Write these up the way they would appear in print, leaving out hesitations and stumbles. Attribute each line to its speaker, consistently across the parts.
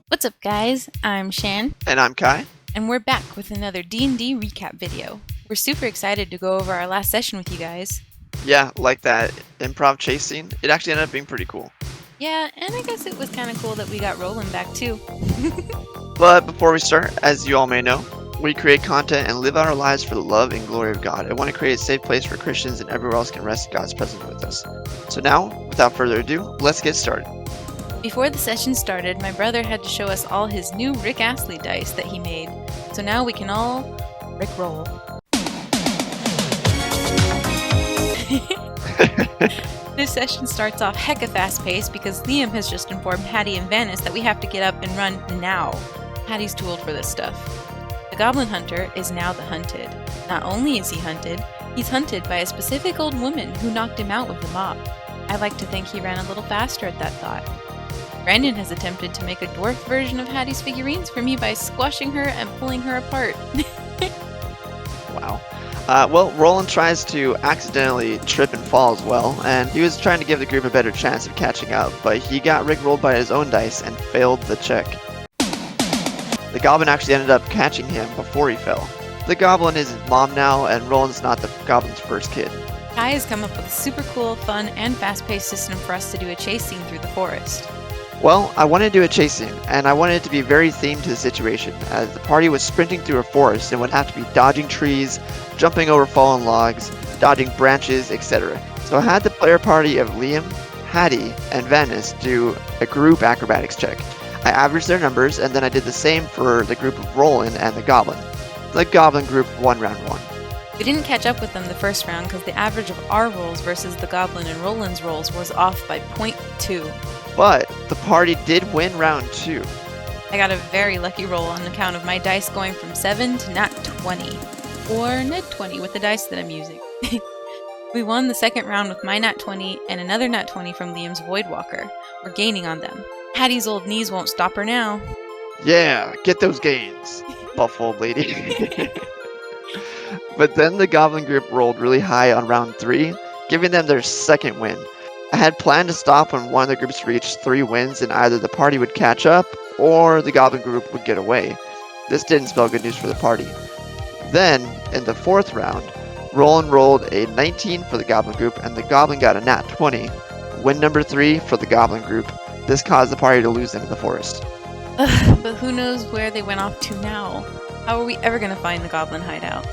Speaker 1: What's up guys, I'm Shan.
Speaker 2: And I'm Kai.
Speaker 1: And we're back with another D&D recap video. We're super excited to go over our last session with you guys.
Speaker 2: Yeah, like that improv chase scene. It actually ended up being pretty cool.
Speaker 1: Yeah, and I guess it was kind of cool that we got Rolen back too.
Speaker 2: But before we start, as you all may know, we create content and live out our lives for the love and glory of God. I want to create a safe place for Christians and everyone else can rest God's presence with us. So now, without further ado, let's get started.
Speaker 1: Before the session started, my brother had to show us all his new Rick Astley dice that he made. So now we can all Rick roll. This session starts off hecka fast paced because Liam has just informed Hattie and Vanis that we have to get up and run now. Hattie's too old for this stuff. The Goblin Hunter is now the hunted. Not only is he hunted, he's hunted by a specific old woman who knocked him out with the mop. I like to think he ran a little faster at that thought. Brandon has attempted to make a dwarf version of Hattie's figurines for me by squashing her and pulling her apart.
Speaker 2: Wow. Well, Rolen tries to accidentally trip and fall as well, and he was trying to give the group a better chance of catching up, but he got rickrolled by his own dice and failed the check. The goblin actually ended up catching him before he fell. The goblin is his mom now, and Rolen's not the goblin's first kid.
Speaker 1: Kai has come up with a super cool, fun, and fast-paced system for us to do a chase scene through the forest.
Speaker 2: Well, I wanted to do a chase scene, and I wanted it to be very themed to the situation, as the party was sprinting through a forest and would have to be dodging trees, jumping over fallen logs, dodging branches, etc. So I had the player party of Liam, Hattie, and Vanis do a group acrobatics check. I averaged their numbers, and then I did the same for the group of Rolen and the goblin. The goblin group won round 1.
Speaker 1: We didn't catch up with them the first round because the average of our rolls versus the goblin and Rolen's rolls was off by 0.2.
Speaker 2: But the party did win round 2.
Speaker 1: I got a very lucky roll on account of my dice going from 7 to nat 20. Or net 20 with the dice that I'm using. We won the second round with my nat 20 and another nat 20 from Liam's Voidwalker. We're gaining on them. Hattie's old knees won't stop her now.
Speaker 2: Yeah, get those gains, buff old lady. But then the goblin group rolled really high on round 3, giving them their second win. I had planned to stop when one of the groups reached 3 wins and either the party would catch up or the goblin group would get away. This didn't spell good news for the party. Then, in the 4th round, Rolen rolled a 19 for the goblin group and the goblin got a nat 20. Win number 3 for the goblin group. This caused the party to lose into the forest.
Speaker 1: Ugh, but who knows where they went off to now? How are we ever going to find the goblin hideout?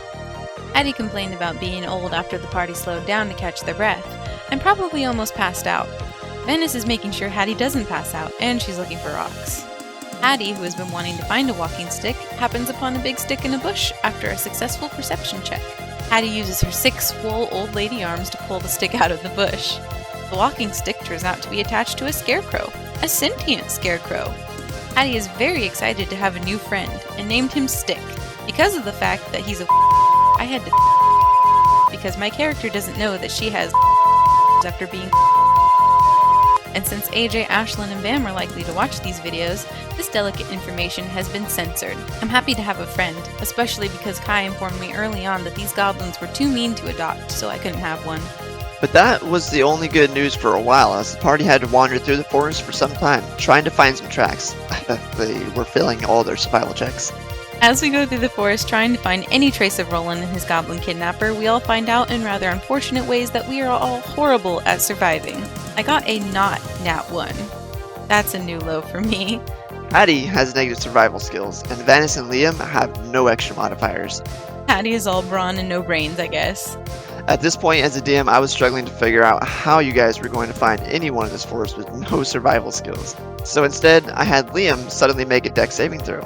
Speaker 1: Hattie complained about being old after the party slowed down to catch their breath, and probably almost passed out. Vanis is making sure Hattie doesn't pass out, and she's looking for rocks. Hattie, who has been wanting to find a walking stick, happens upon a big stick in a bush after a successful perception check. Hattie uses her 6 swole old lady arms to pull the stick out of the bush. The walking stick turns out to be attached to a scarecrow, a sentient scarecrow. Hattie is very excited to have a new friend, and named him Stick. Because of the fact that he's a I had to because my character doesn't know that she has after being and since AJ, Ashlyn, and Bam are likely to watch these videos, this delicate information has been censored. I'm happy to have a friend, especially because Kai informed me early on that these goblins were too mean to adopt, so I couldn't have one.
Speaker 2: But that was the only good news for a while, as the party had to wander through the forest for some time, trying to find some tracks. They were failing all their survival checks.
Speaker 1: As we go through the forest trying to find any trace of Rolen and his goblin kidnapper, we all find out in rather unfortunate ways that we are all horrible at surviving. I got a not nat 1. That's a new low for me.
Speaker 2: Hattie has negative survival skills, and Vanis and Liam have no extra modifiers.
Speaker 1: Hattie is all brawn and no brains, I guess.
Speaker 2: At this point as a DM, I was struggling to figure out how you guys were going to find anyone in this forest with no survival skills. So instead, I had Liam suddenly make a dex saving throw.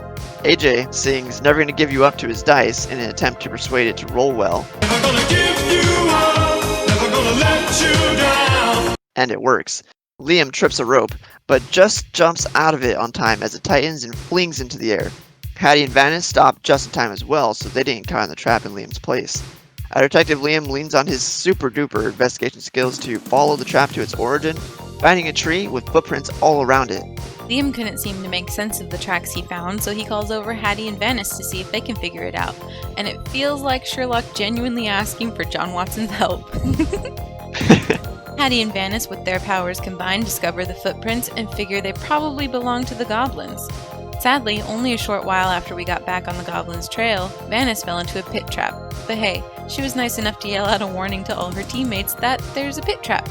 Speaker 2: AJ, seeing he's never going to give you up to his dice in an attempt to persuade it to roll well. Never gonna give you up, never gonna let you down. And it works. Liam trips a rope, but just jumps out of it on time as it tightens and flings into the air. Hattie and Vanis stop just in time as well, so they didn't caught in the trap in Liam's place. Our detective Liam leans on his super duper investigation skills to follow the trap to its origin, finding a tree with footprints all around it.
Speaker 1: Liam couldn't seem to make sense of the tracks he found, so he calls over Hattie and Vanis to see if they can figure it out. And it feels like Sherlock genuinely asking for John Watson's help. Hattie and Vanis, with their powers combined, discover the footprints and figure they probably belong to the goblins. Sadly, only a short while after we got back on the goblins' trail, Vanis fell into a pit trap. But hey, she was nice enough to yell out a warning to all her teammates that there's a pit trap.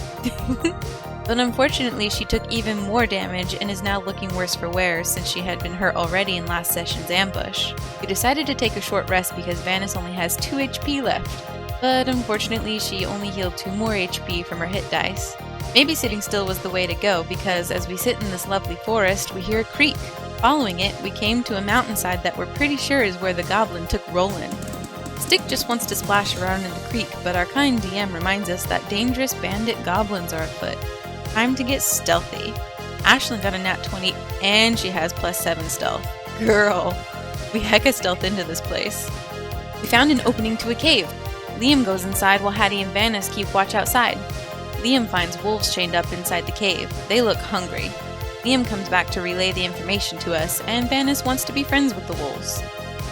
Speaker 1: But unfortunately, she took even more damage and is now looking worse for wear since she had been hurt already in last session's ambush. We decided to take a short rest because Vanis only has 2 HP left, but unfortunately she only healed 2 more HP from her hit dice. Maybe sitting still was the way to go because as we sit in this lovely forest, we hear a creak. Following it, we came to a mountainside that we're pretty sure is where the goblin took Rolen. Stick just wants to splash around in the creek, but our kind DM reminds us that dangerous bandit goblins are afoot. Time to get stealthy. Ashlyn got a nat 20 and she has +7 stealth. Girl! We hecka stealth into this place. We found an opening to a cave. Liam goes inside while Hattie and Vanis keep watch outside. Liam finds wolves chained up inside the cave. They look hungry. Liam comes back to relay the information to us, and Vanis wants to be friends with the wolves.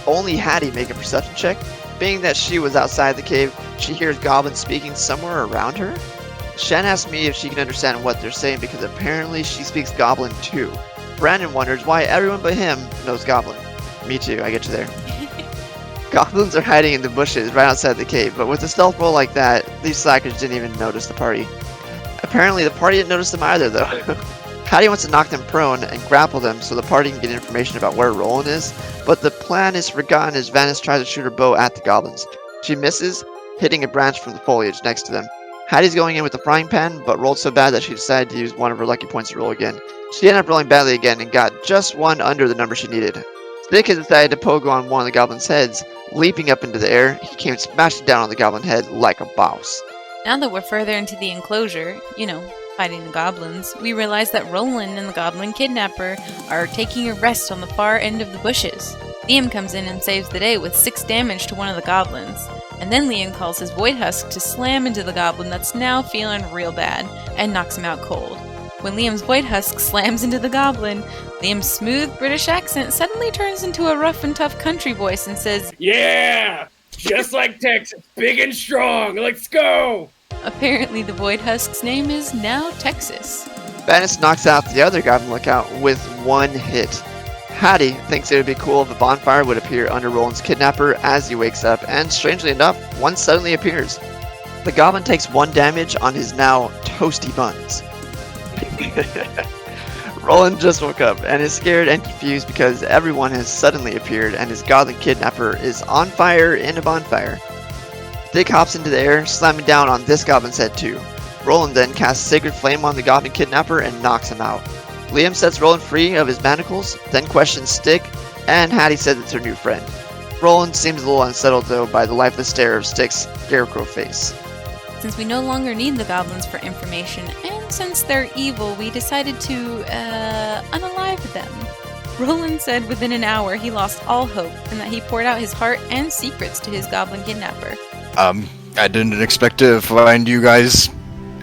Speaker 2: Only Hattie make a perception check. Being that she was outside the cave, she hears goblins speaking somewhere around her. Shan asks me if she can understand what they're saying because apparently she speaks goblin too. Brandon wonders why everyone but him knows goblin. Me too, I get you there. Goblins are hiding in the bushes right outside the cave, but with a stealth roll like that, these slackers didn't even notice the party. Apparently the party didn't notice them either though. Hattie wants to knock them prone and grapple them so the party can get information about where Rolen is, but the plan is forgotten as Vanis tries to shoot her bow at the goblins. She misses, hitting a branch from the foliage next to them. Hattie's going in with the frying pan, but rolled so bad that she decided to use one of her lucky points to roll again. She ended up rolling badly again and got just one under the number she needed. Stick has decided to pogo on one of the goblins' heads. Leaping up into the air, he came smashing down on the goblin head like a boss.
Speaker 1: Now that we're further into the enclosure, fighting the goblins, we realize that Rolen and the goblin kidnapper are taking a rest on the far end of the bushes. Liam comes in and saves the day with 6 damage to one of the goblins. And then Liam calls his Void Husk to slam into the goblin that's now feeling real bad, and knocks him out cold. When Liam's Void Husk slams into the goblin, Liam's smooth British accent suddenly turns into a rough and tough country voice and says,
Speaker 3: "Yeah! Just like Texas, big and strong, let's go!"
Speaker 1: Apparently the Void Husk's name is now Texas.
Speaker 2: Vanis knocks out the other goblin lookout with 1 hit. Hattie thinks it would be cool if a bonfire would appear under Roland's kidnapper as he wakes up, and strangely enough, one suddenly appears. The goblin takes 1 damage on his now toasty buns. Roland just woke up and is scared and confused because everyone has suddenly appeared and his goblin kidnapper is on fire in a bonfire. Dick hops into the air, slamming down on this goblin's head too. Roland then casts Sacred Flame on the goblin kidnapper and knocks him out. Liam sets Roland free of his manacles, then questions Stick, and Hattie says it's her new friend. Roland seems a little unsettled though by the lifeless stare of Stick's scarecrow face.
Speaker 1: Since we no longer need the goblins for information, and since they're evil, we decided to, unalive them. Roland said within an hour he lost all hope, and that he poured out his heart and secrets to his goblin kidnapper.
Speaker 4: I didn't expect to find you guys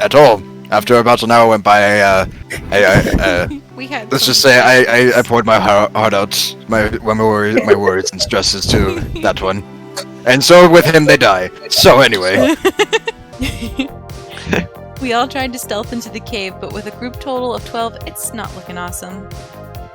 Speaker 4: at all. After about an hour went by, let's just say I poured my heart out, my worries and stresses to that one. And so with him they die. So anyway.
Speaker 1: We all tried to stealth into the cave, but with a group total of 12, it's not looking awesome.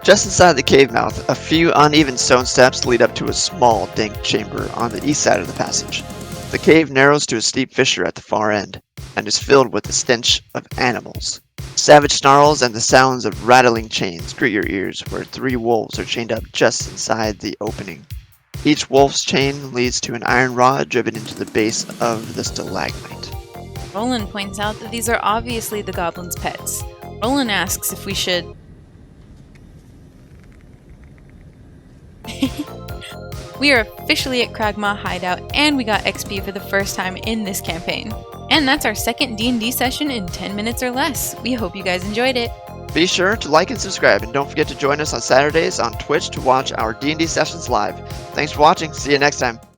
Speaker 2: Just inside the cave mouth, a few uneven stone steps lead up to a small, dank chamber on the east side of the passage. The cave narrows to a steep fissure at the far end, and is filled with the stench of animals. Savage snarls and the sounds of rattling chains greet your ears where 3 wolves are chained up just inside the opening. Each wolf's chain leads to an iron rod driven into the base of the stalagmite.
Speaker 1: Roland points out that these are obviously the goblins' pets. Roland asks if we should... We are officially at Cragmaw Hideout, and we got XP for the first time in this campaign. And that's our second D&D session in 10 minutes or less. We hope you guys enjoyed it.
Speaker 2: Be sure to like and subscribe, and don't forget to join us on Saturdays on Twitch to watch our D&D sessions live. Thanks for watching. See you next time.